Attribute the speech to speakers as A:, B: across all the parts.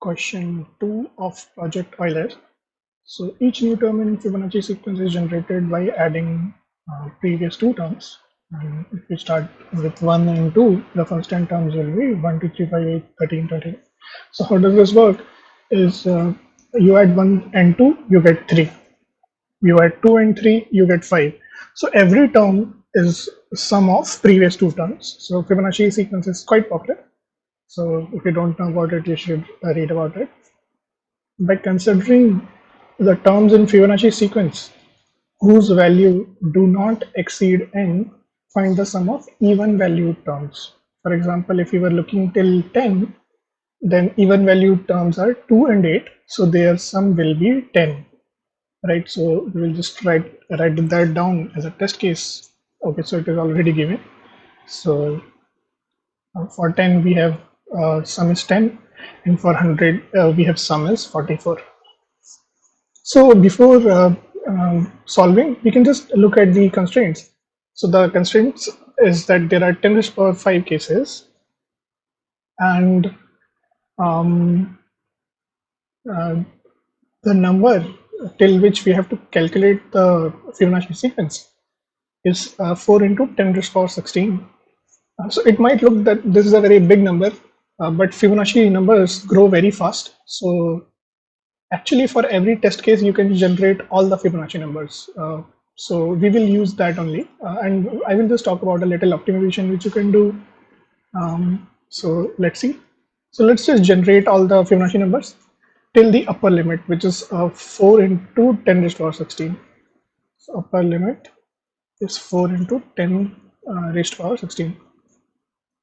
A: Question 2 of Project Euler. So each new term in Fibonacci sequence is generated by adding previous two terms. And if we start with 1 and 2, the first 10 terms will be 1, 2, 3, 5, 8, 13, 20. So how does this work? Is you add 1 and 2, you get 3. You add 2 and 3, you get 5. So every term is sum of previous two terms. So Fibonacci sequence is quite popular. So if you don't know about it, you should read about it. By considering the terms in Fibonacci sequence whose value do not exceed n, find the sum of even valued terms. For example, if you were looking till 10, then even valued terms are 2 and 8, so their sum will be 10, right? So we will just write that down as a test case. Okay, so it is already given. So for 10 we have sum is 10, and for 100 we have sum is 44. So before solving, we can just look at the constraints. So the constraints is that there are 10 raised to power 5 cases, and the number till which we have to calculate the Fibonacci sequence is 4 into 10 raised to power 16. So it might look that this is a very big number, but Fibonacci numbers grow very fast. So actually, for every test case, you can generate all the Fibonacci numbers. So we will use that only. And I will just talk about a little optimization which you can do. So let's see. So let's just generate all the Fibonacci numbers till the upper limit, which is 4 into 10 raised to power 16. So upper limit is 4 into 10 raised to power 16.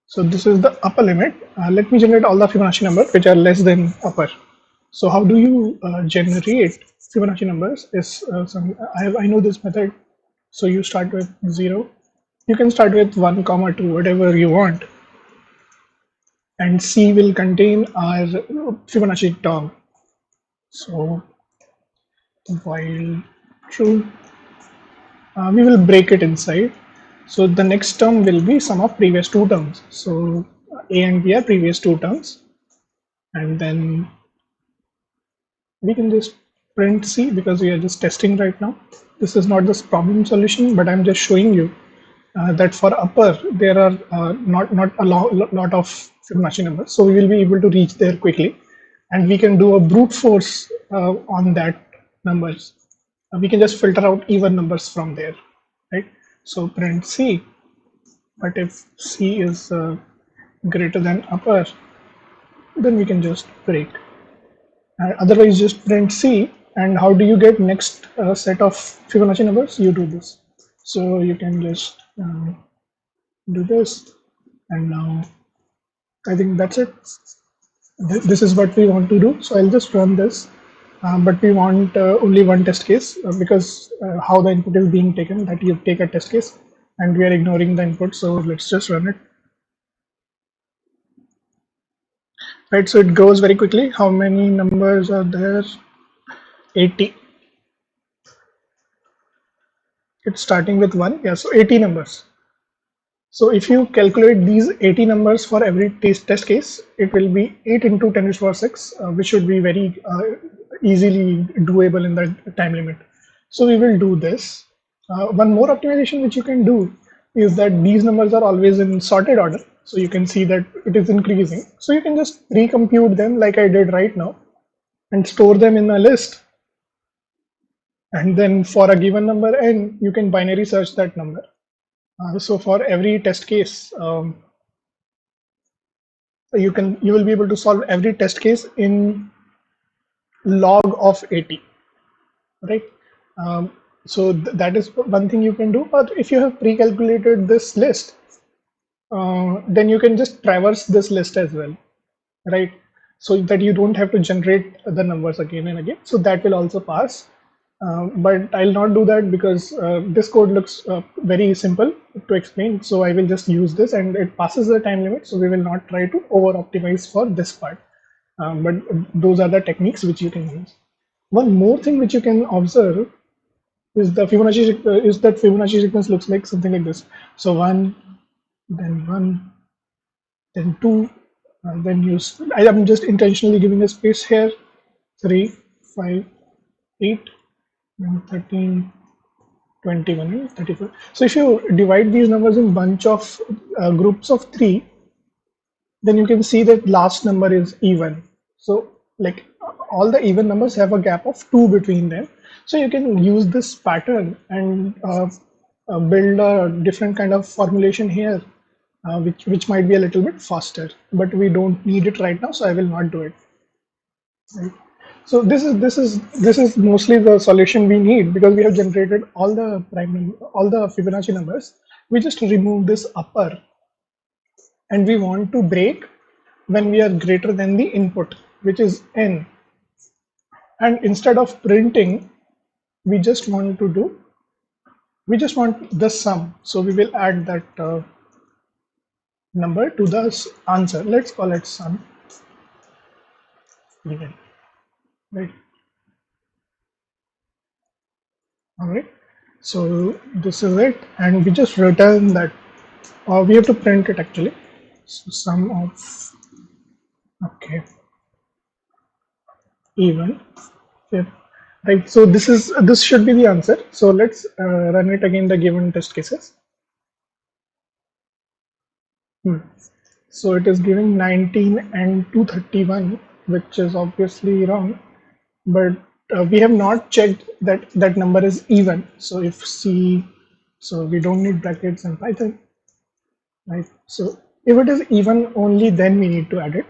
A: So this is the upper limit. Let me generate all the Fibonacci numbers which are less than upper. So how do you generate Fibonacci numbers? Is I know this method. So you start with 0. You can start with 1, 2, whatever you want. And C will contain our Fibonacci term. So while true, we will break it inside. So the next term will be sum of previous two terms. So A and B are previous two terms. And then we can just print C because we are just testing right now. This is not this problem solution, but I'm just showing you that for upper there are not a lot of Fibonacci numbers, so we will be able to reach there quickly, and we can do a brute force on that numbers. We can just filter out even numbers from there, right? So print C, but if C is greater than upper, then we can just break. Otherwise just print C. And how do you get next set of Fibonacci numbers? You do this. So you can just do this, and now I think that's it. This is what we want to do. So I'll just run this, but we want only one test case because how the input is being taken, that you take a test case and we are ignoring the input. So let's just run it. Right, so it goes very quickly. How many numbers are there? 80. It's starting with 1. Yeah, so 80 numbers. So if you calculate these 80 numbers for every test case, it will be 8 into 10 raised to power 6, which should be very easily doable in that time limit. So we will do this. One more optimization which you can do is that these numbers are always in sorted order. So you can see that it is increasing. So you can just recompute them like I did right now and store them in a list. And then for a given number n, you can binary search that number. So for every test case, you will be able to solve every test case in log of 80, right? So that is one thing you can do. But if you have pre-calculated this list, then you can just traverse this list as well, right? So that you don't have to generate the numbers again and again. So that will also pass. But I'll not do that because this code looks very simple to explain. So I will just use this, and it passes the time limit. So we will not try to over optimize for this part. But those are the techniques which you can use. One more thing which you can observe is the Fibonacci sequence looks like something like this. So 1, then 2, Then use, I am just intentionally giving a space here, 3, 5, 8, and 13, 21, and 34. So if you divide these numbers in bunch of groups of 3, then you can see that last number is even. So like all the even numbers have a gap of 2 between them. So you can use this pattern and build a different kind of formulation here, which might be a little bit faster, but we don't need it right now, so I will not do it. Right. So this is mostly the solution we need, because we have generated all the all the Fibonacci numbers. We just remove this upper, and we want to break when we are greater than the input, which is n. And instead of printing, we just want to do, we just want the sum. So we will add that number to the answer. Let's call it sum. Even. Right. All right. So this is it, and we just return that, or we have to print it actually. So sum of, okay, even. Yeah. Right. So this should be the answer. So let's run it again, the given test cases. So it is giving 19 and 231, which is obviously wrong, but we have not checked that that number is even. So if C, so we don't need brackets in Python, right? So if it is even only, then we need to add it.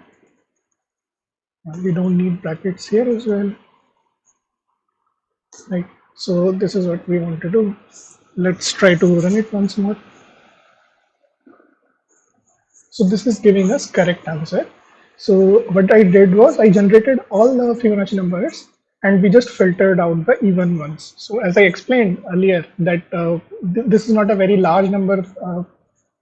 A: We don't need brackets here as well, right? So this is what we want to do. Let's try to run it once more. So this is giving us correct answer. So what I did was I generated all the Fibonacci numbers, and we just filtered out the even ones. So as I explained earlier that this is not a very large number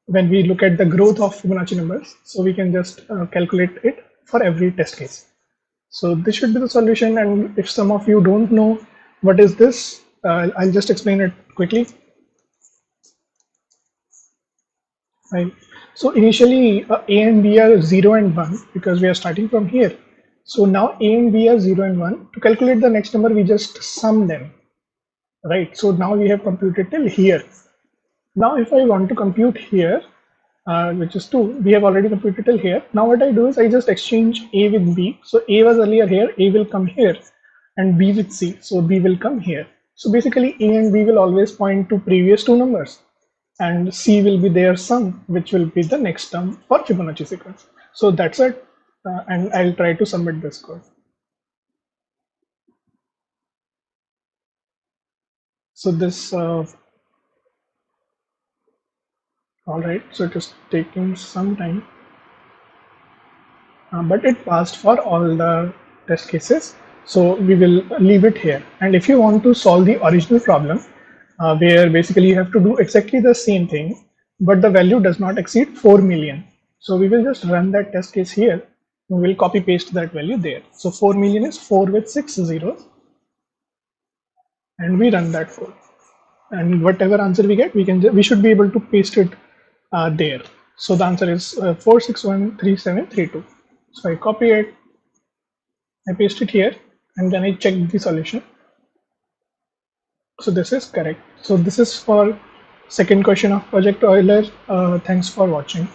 A: when we look at the growth of Fibonacci numbers. So we can just calculate it for every test case. So this should be the solution. And if some of you don't know what is this, I'll just explain it quickly. Right. So initially A and B are 0 and 1, because we are starting from here. So now A and B are 0 and 1. To calculate the next number, we just sum them. Right. So now we have computed till here. Now if I want to compute here, which is 2, we have already computed till here. Now what I do is I just exchange A with B. So A was earlier here, A will come here, and B with C. So B will come here. So basically A and B will always point to previous two numbers, and C will be their sum, which will be the next term for Fibonacci sequence. So that's it, and I'll try to submit this code. So this, all right, so it is taking some time, but it passed for all the test cases. So we will leave it here. And if you want to solve the original problem, where basically you have to do exactly the same thing, but the value does not exceed 4 million. So we will just run that test case here. We will copy paste that value there. So 4 million is 4 with 6 zeros, and we run that code. And whatever answer we get, we should be able to paste it there. So the answer is 4613732. So I copy it, I paste it here, and then I check the solution. So this is correct. So this is for second question of Project Euler. Thanks for watching.